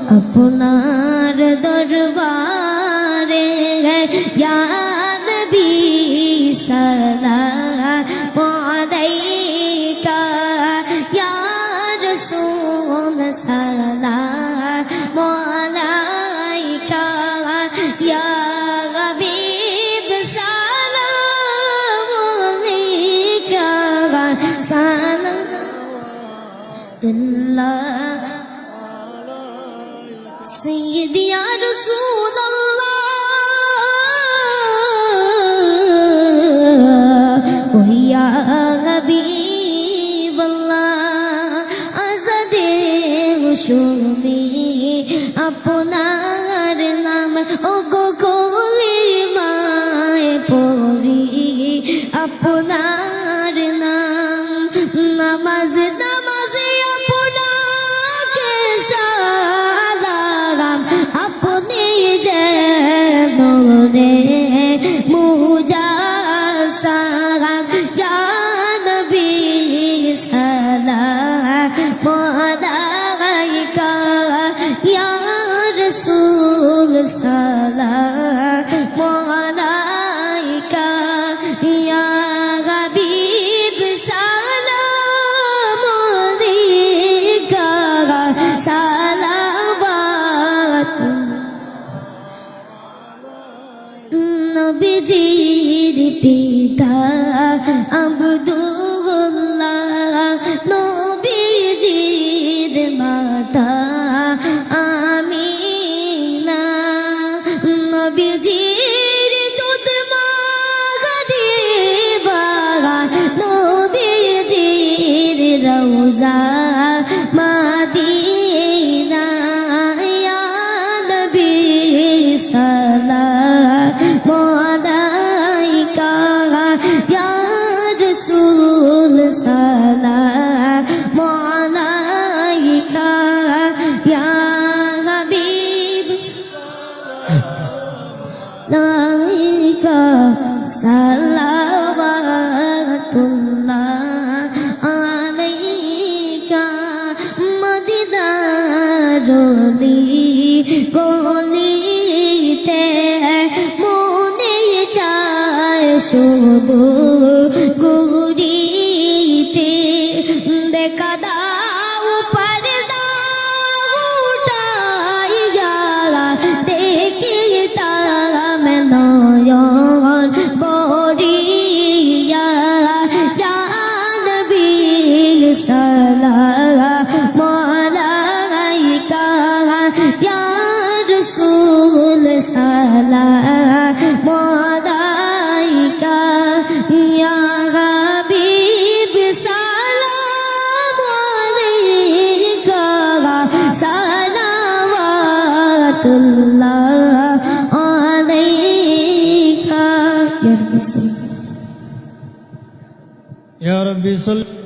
আপনার দরবারে ইয়া নবী সালাম আলাইকা ইয়া রাসূল সালাম আলাইকা ইয়া হাবিব সালাম আলাইকা সালাম আল্লাহ سيدي يا رسول الله ويا حبيب الله আজাদে শুনি আপনার নাম ওগো কলিমায় পড়ি আপনার নাম নামাজ নামাজে আপনাকে সালাম আপনি যেন রে মুজাসাম ইয়া নবী সালাম আলাইকা ইয়া রাসূল সালাম আলাইকা ইয়া হাবিব সালাম আলাইকা সালাওয়াত নবীজির পিতা আব্দুল্লাহ নবীজির মাতা আমিনা নবীজির দুধ মা খাদিজা নবীজির রওজা মদিনা ইয়া নবী সালাম আলাইকা ইয়া রাসূল সালাম আলাইকা ইয়া হাবিব আলাইকা সালাওয়াতুল্লাহ আলাইকা মদিনার গলিতে মনে চায় শুধু ঘুরিতে দেখা দাও পারে দাও উঠাইয়া দেখিতাম নয়ন বরিয়া ইয়া নবী সালাম আলাইকা ইয়া রাসূল সালাম আলাইকা ইয়া হাবিব সালাম আলাইকা সালাওয়াতুল্লাহ আলাইকা ইয়া রাব্বি ইয়া রাব্বি সাল্লি